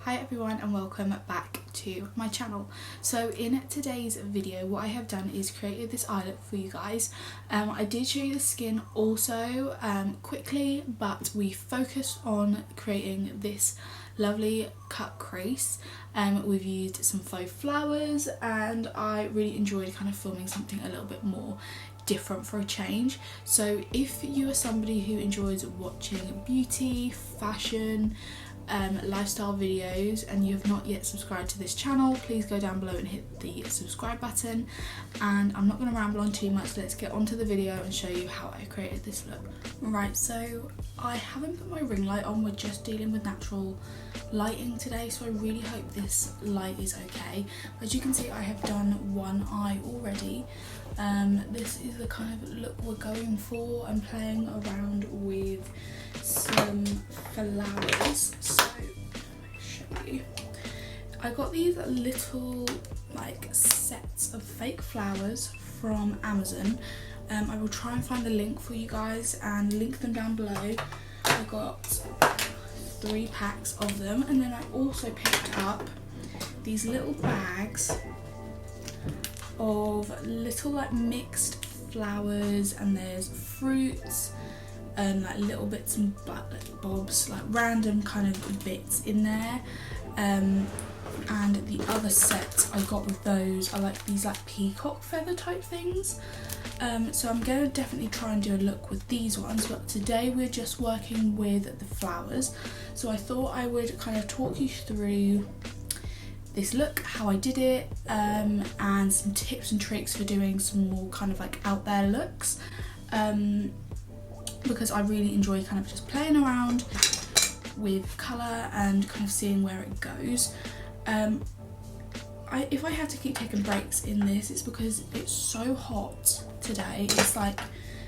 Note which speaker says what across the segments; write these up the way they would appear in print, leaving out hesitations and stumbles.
Speaker 1: Hi everyone and welcome back to my channel. So in today's video what I have done is created this eye look for you guys. I did show you the skin also quickly, but we focused on creating this lovely cut crease. We've used some faux flowers and I really enjoyed kind of filming something a little bit more different for a change. So if you are somebody who enjoys watching beauty, fashion, lifestyle videos and you have not yet subscribed to this channel, please go down below and hit the subscribe button. And I'm not going to ramble on too much, let's get onto the video and show you how I created this look. Right, so I haven't put my ring light on, we're just dealing with natural lighting today, so I really hope this light is okay. As you can see, I have done one eye already. This is the kind of look we're going for. I'm playing around with some flowers, so I'll show you. I got these little like sets of fake flowers from Amazon. I will try and find the link for you guys and link them down below. I got 3 packs of them, and then I also picked up these little bags of little like mixed flowers, and there's fruits and like little bits and bobs, like random kind of bits in there. And the other set I got with those are like these like peacock feather type things. So I'm going to definitely try and do a look with these ones, but today we're just working with the flowers. So I thought I would kind of talk you through this look, how I did it, and some tips and tricks for doing some more kind of like out there looks, because I really enjoy kind of just playing around with colour and kind of seeing where it goes. If I have to keep taking breaks in this, it's because it's so hot today. It's like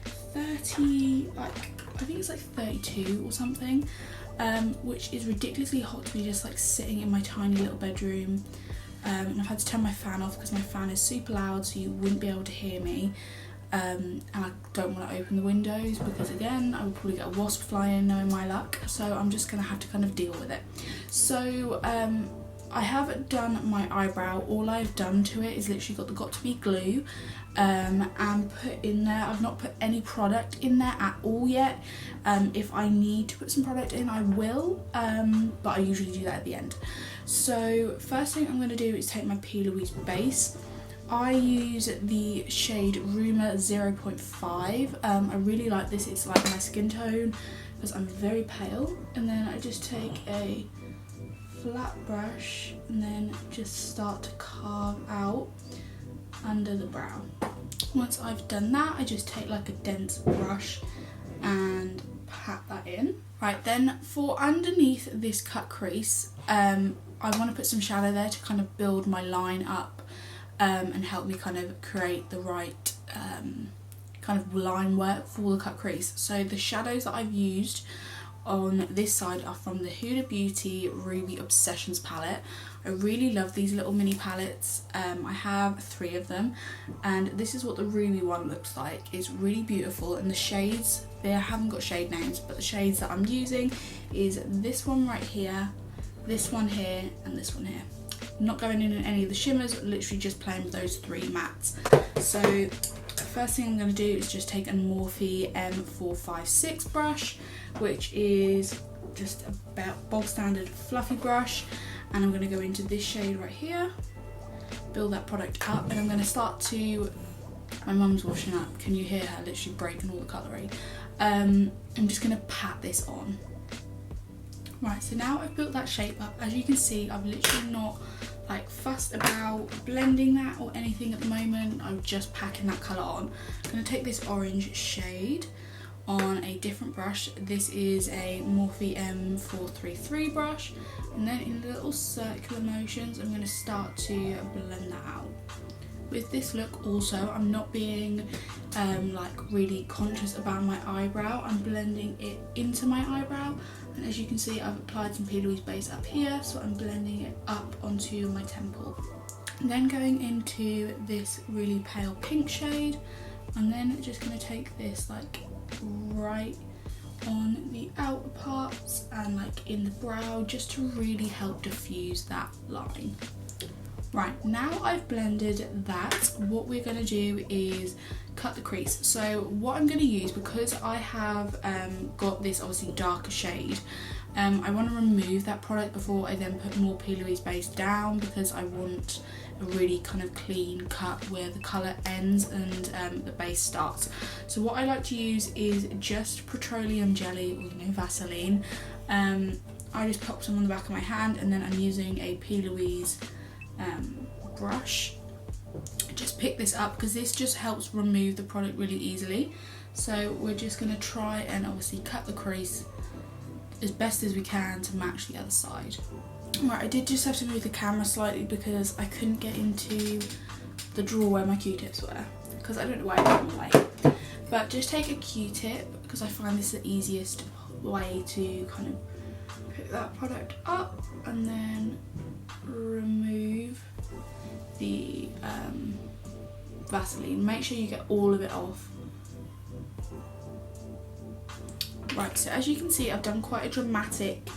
Speaker 1: 30, like I think it's like 32 or something, which is ridiculously hot to be just like sitting in my tiny little bedroom. And I've had to turn my fan off because my fan is super loud, so you wouldn't be able to hear me. And I don't want to open the windows because again I would probably get a wasp fly in, knowing my luck, so I'm just going to have to kind of deal with it. So I have done my eyebrow. All I've done to it is literally got the Got To Be glue and put in there. I've not put any product in there at all yet. If I need to put some product in I will, but I usually do that at the end. So first thing I'm going to do is take my P. Louise base. I use the shade Rumour 0.5. I really like this, it's like my skin tone because I'm very pale. And then I just take a flat brush and then just start to carve out under the brow. Once I've done that, I just take like a dense brush and pat that in. Right, then for underneath this cut crease, I want to put some shadow there to kind of build my line up and help me kind of create the right kind of line work for the cut crease. So the shadows that I've used on this side are from the Huda Beauty Ruby Obsessions palette. I really love these little mini palettes. I have 3 of them, and this is what the ruby one looks like. It's really beautiful, and the shades, they haven't got shade names, but the shades that I'm using is this one right here, this one here, and this one here. I'm not going in any of the shimmers, literally just playing with those 3 mattes. So the first thing I'm going to do is just take a Morphe M456 brush, which is just about bog standard fluffy brush, and I'm going to go into this shade right here, build that product up, and I'm going to start to, my mum's washing up, can you hear her literally breaking all the cutlery? I'm just going to pat this on. Right, so now I've built that shape up. As you can see, I've literally not like fussed about blending that or anything at the moment. I'm just packing that colour on. I'm going to take this orange shade on a different brush. This is a Morphe M433 brush, and then in little circular motions I'm going to start to blend that out. With this look also, I'm not being like really conscious about my eyebrow. I'm blending it into my eyebrow, and as you can see I've applied some P. Louise base up here, so I'm blending it up onto my temple. And then going into this really pale pink shade, and then just going to take this like right on the outer parts and like in the brow, just to really help diffuse that line. Right, now I've blended that, what we're going to do is cut the crease. So what I'm going to use, because I have got this obviously darker shade, I want to remove that product before I then put more P. Louise base down, because I want a really kind of clean cut where the colour ends and the base starts. So what I like to use is just petroleum jelly, or Vaseline. I just pop some on the back of my hand, and then I'm using a P. Louise brush. Just pick this up because this just helps remove the product really easily. So we're just going to try and obviously cut the crease as best as we can to match the other side. Right, I did just have to move the camera slightly because I couldn't get into the drawer where my Q-tips were, because I don't know why I put them away. But just take a Q-tip, because I find this the easiest way to kind of pick that product up and then remove the Vaseline. Make sure you get all of it off. Right, so as you can see, I've done quite a dramatic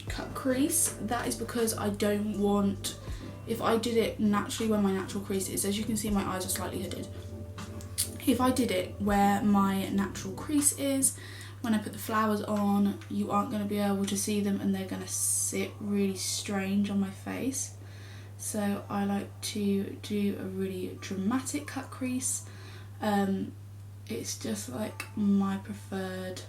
Speaker 1: cut crease. That is because I don't want, if I did it naturally where my natural crease is, as you can see my eyes are slightly hooded. If I did it where my natural crease is, when I put the flowers on, you aren't going to be able to see them and they're going to sit really strange on my face. So I like to do a really dramatic cut crease. It's just like my preferred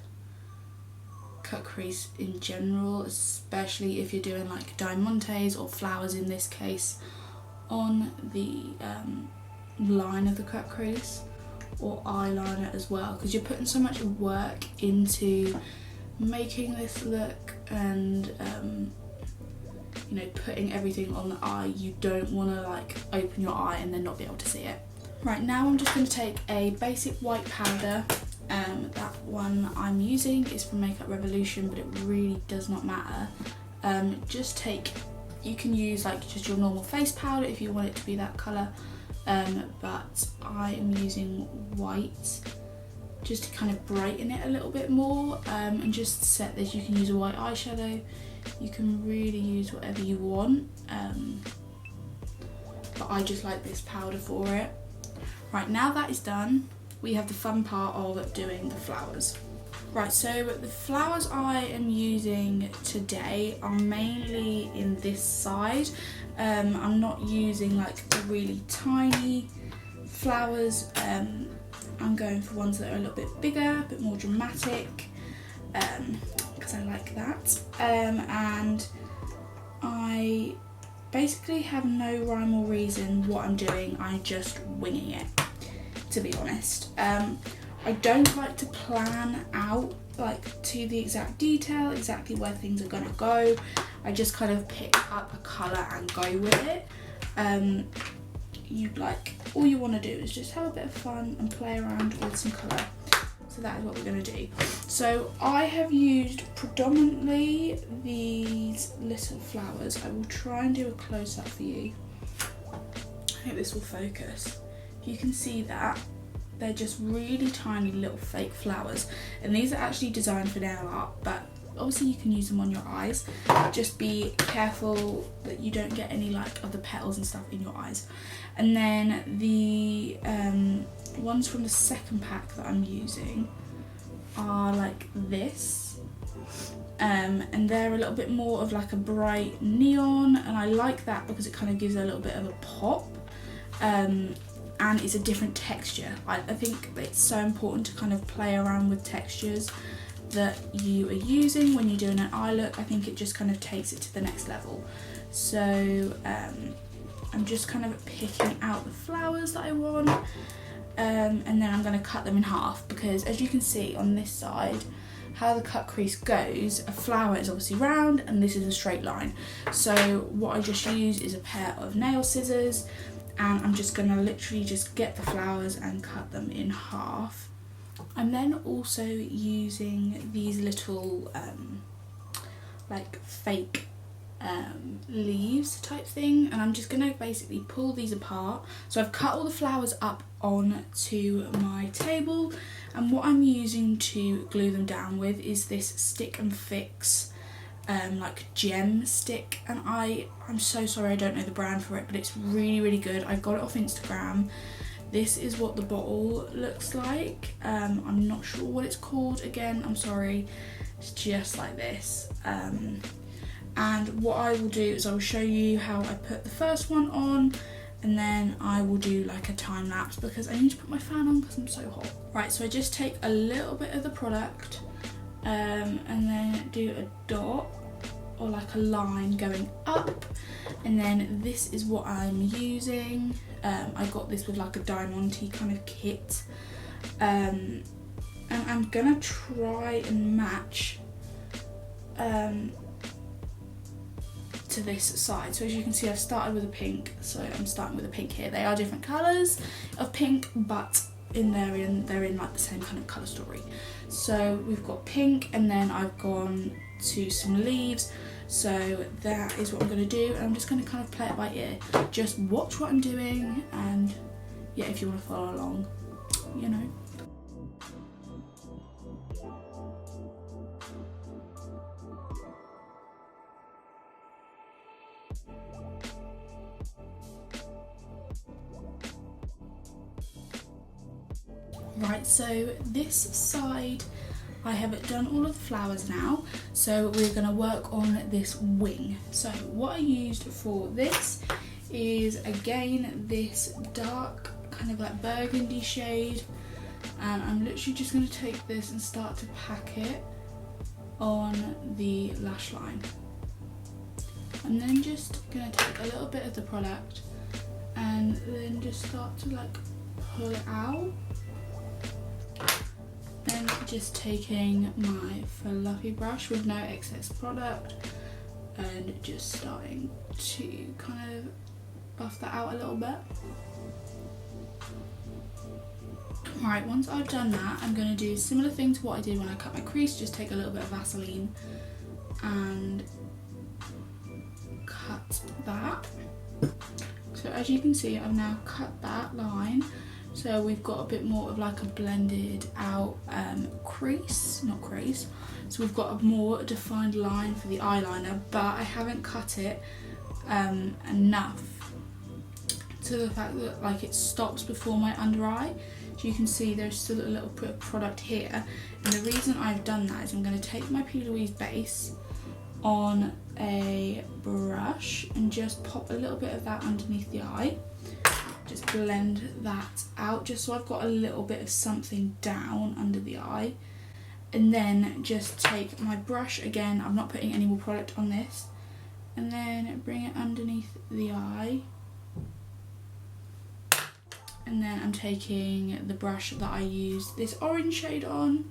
Speaker 1: cut crease in general, especially if you're doing like diamantes or flowers in this case on the line of the cut crease, or eyeliner as well, because you're putting so much work into making this look and putting everything on the eye. You don't want to like open your eye and then not be able to see it. Right, now I'm just going to take a basic white powder. That one I'm using is from Makeup Revolution, but it really does not matter. You can use like just your normal face powder if you want it to be that colour, but I am using white just to kind of brighten it a little bit more, and just set this. You can use a white eyeshadow, you can really use whatever you want, but I just like this powder for it. Right, now that is done, we have the fun part of doing the flowers. Right, so the flowers I am using today are mainly in this side. I'm not using like the really tiny flowers. I'm going for ones that are a little bit bigger, a bit more dramatic, because I like that. And I basically have no rhyme or reason what I'm doing, I'm just winging it, to be honest. I don't like to plan out like to the exact detail, exactly where things are gonna go. I just kind of pick up a colour and go with it. All you want to do is just have a bit of fun and play around with some colour. So that is what we're going to do. So I have used predominantly these little flowers. I will try and do a close-up for you. I hope this will focus. You can see that they're just really tiny little fake flowers, and these are actually designed for nail art, but obviously you can use them on your eyes. Just be careful that you don't get any like of the petals and stuff in your eyes. And then the ones from the second pack that I'm using are like this, and they're a little bit more of like a bright neon, and I like that because it kind of gives it a little bit of a pop, and it's a different texture. I think it's so important to kind of play around with textures that you are using when you're doing an eye look. I think it just kind of takes it to the next level. So I'm just kind of picking out the flowers that I want, and then I'm going to cut them in half, because as you can see on this side, how the cut crease goes, a flower is obviously round and this is a straight line. So what I just use is a pair of nail scissors, and I'm just going to literally just get the flowers and cut them in half. I'm then also using these little like fake leaves type thing, and I'm just going to basically pull these apart. So I've cut all the flowers up onto my table, and what I'm using to glue them down with is this Stick and Fix like gem stick, and I'm so sorry I don't know the brand for it, but it's really good. I got it off Instagram. This is what the bottle looks like. I'm not sure what it's called, again, I'm sorry. It's just like this. And what I will do is I will show you how I put the first one on, and then I will do like a time lapse because I need to put my fan on because I'm so hot. Right, so I just take a little bit of the product and then do a dot or like a line going up, and then this is what I'm using. I got this with like a Diamante kind of kit, and I'm gonna try and match to this side. So as you can see, I've started with a pink, so I'm starting with a pink here. They are different colours of pink, but they're in like the same kind of colour story. So we've got pink, and then I've gone to some leaves. So that is what I'm going to do, and I'm just going to kind of play it by ear. Just watch what I'm doing, and yeah, if you want to follow along, you know. Right, so this side I have done all of the flowers now, so we're going to work on this wing. So what I used for this is, again, this dark kind of like burgundy shade, and I'm literally just going to take this and start to pack it on the lash line. I'm then just going to take a little bit of the product and then just start to like pull it out. Then just taking my fluffy brush with no excess product and just starting to kind of buff that out a little bit. Right, once I've done that, I'm going to do a similar thing to what I did when I cut my crease. Just take a little bit of Vaseline and cut that. So as you can see, I've now cut that line. So we've got a bit more of like a blended out crease, not crease. So we've got a more defined line for the eyeliner, but I haven't cut it enough to the fact that like it stops before my under eye. So you can see there's still a little bit of product here. And the reason I've done that is I'm going to take my P. Louise base on a brush and just pop a little bit of that underneath the eye. Just blend that out just so I've got a little bit of something down under the eye, and then just take my brush again, I'm not putting any more product on this, and then bring it underneath the eye, and then I'm taking the brush that I used this orange shade on,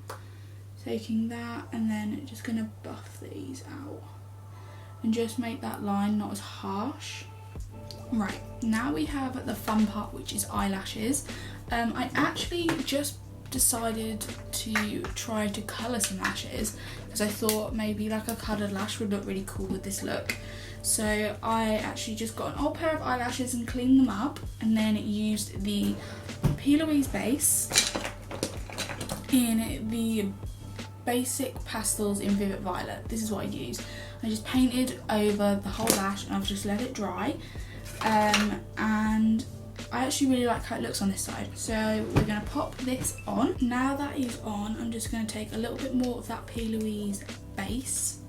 Speaker 1: taking that, and then just going to buff these out and just make that line not as harsh. Right, now we have the fun part, which is eyelashes. I actually just decided to try to colour some lashes because I thought maybe like a coloured lash would look really cool with this look. So I actually just got an old pair of eyelashes and cleaned them up, and then used the P. Louise base in the basic pastels in Vivid Violet. This is what I used. I just painted over the whole lash and I've just let it dry. And I actually really like how it looks on this side. So we're going to pop this on. Now that is on, I'm just going to take a little bit more of that P. Louise base.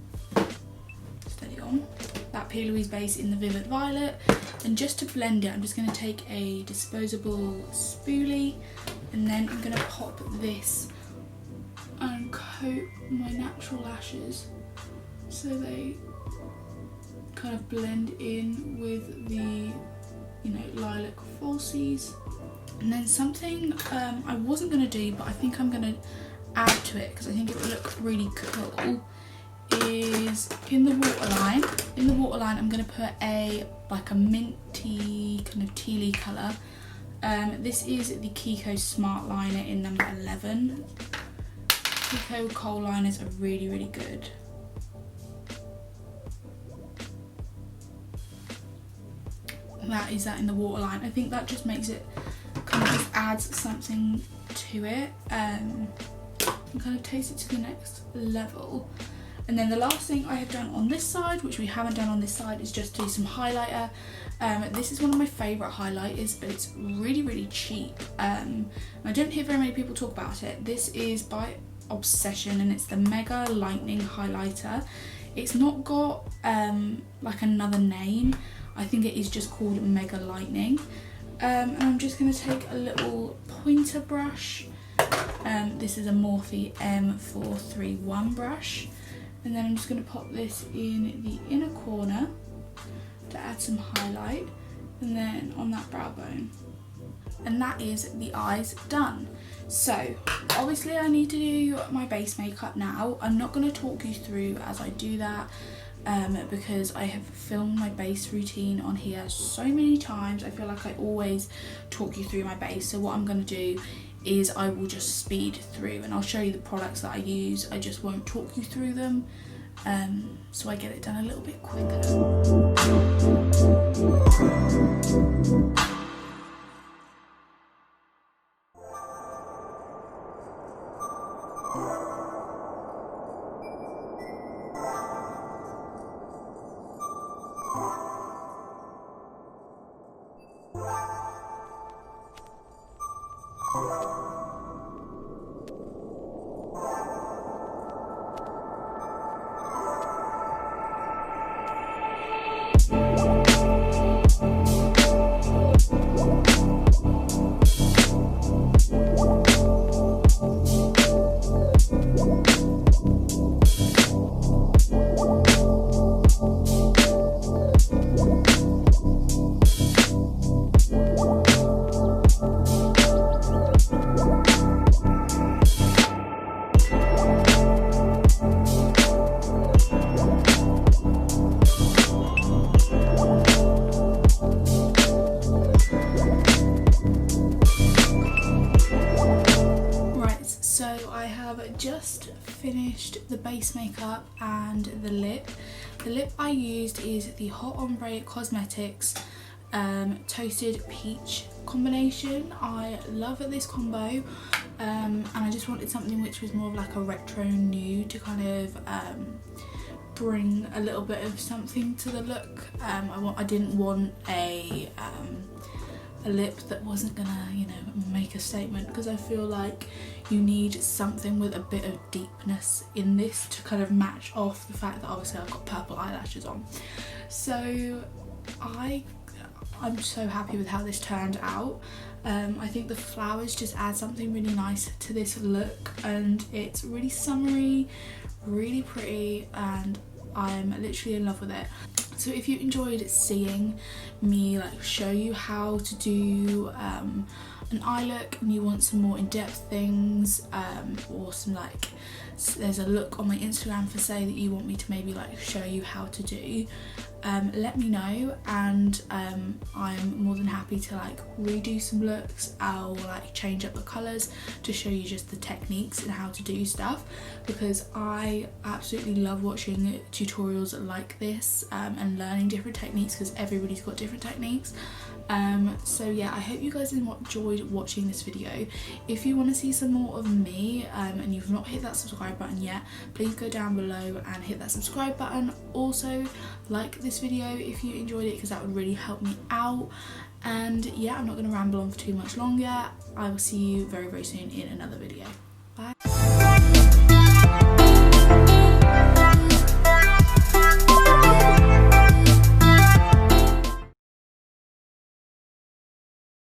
Speaker 1: Steady on. That P. Louise base in the Vivid Violet. And just to blend it, I'm just going to take a disposable spoolie, and then I'm going to pop this and coat my natural lashes so they kind of blend in with the, you know, lilac falsies. And then something I wasn't going to do, but I think I'm going to add to it because I think it would look really cool, is in the waterline. In the waterline I'm going to put like a minty kind of tealy colour. This is the Kiko Smart Liner in number 11. Kiko kohl liners are really good. that is that in the waterline. I think that just makes it kind of just adds something to it, and kind of takes it to the next level. And then the last thing I have done on this side, which we haven't done on this side, is just do some highlighter. This is one of my favourite highlighters, but it's really cheap. I don't hear very many people talk about it. This is by Obsession, and it's the Mega Lightning Highlighter. It's not got like another name. I think it is just called Mega Lightning. And I'm just going to take a little pointer brush. This is a Morphe M431 brush. And then I'm just going to pop this in the inner corner to add some highlight, and then on that brow bone. And that is the eyes done. So obviously I need to do my base makeup now. I'm not going to talk you through as I do that, because I have filmed my base routine on here so many times. I feel like I always talk you through my base. So what I'm going to do is I will just speed through, and I'll show you the products that I use. I just won't talk you through them, so I get it done a little bit quicker. Just finished the base makeup and the lip. The lip I used is the Hot Ombre Cosmetics Toasted Peach combination. I love this combo, and I just wanted something which was more of like a retro nude to kind of bring a little bit of something to the look. I didn't want a lip that wasn't gonna, you know, make a statement, because I feel like you need something with a bit of deepness in this to kind of match off the fact that obviously I've got purple eyelashes on. So I'm so happy with how this turned out. I think the flowers just add something really nice to this look, and it's really summery, really pretty, and I'm literally in love with it. So if you enjoyed seeing me like show you how to do an eye look, and you want some more in-depth things, or some like, there's a look on my Instagram for say that you want me to maybe like show you how to do, let me know, and I'm more than happy to like redo some looks. I'll like change up the colours to show you just the techniques and how to do stuff, because I absolutely love watching tutorials like this, and learning different techniques, because everybody's got different techniques. So yeah, I hope you guys enjoyed watching this video. If you want to see some more of me, and you've not hit that subscribe button yet, please go down below and hit that subscribe button. Also like this video if you enjoyed it, because that would really help me out. And yeah, I'm not going to ramble on for too much longer. I will see you very soon in another video. Bye.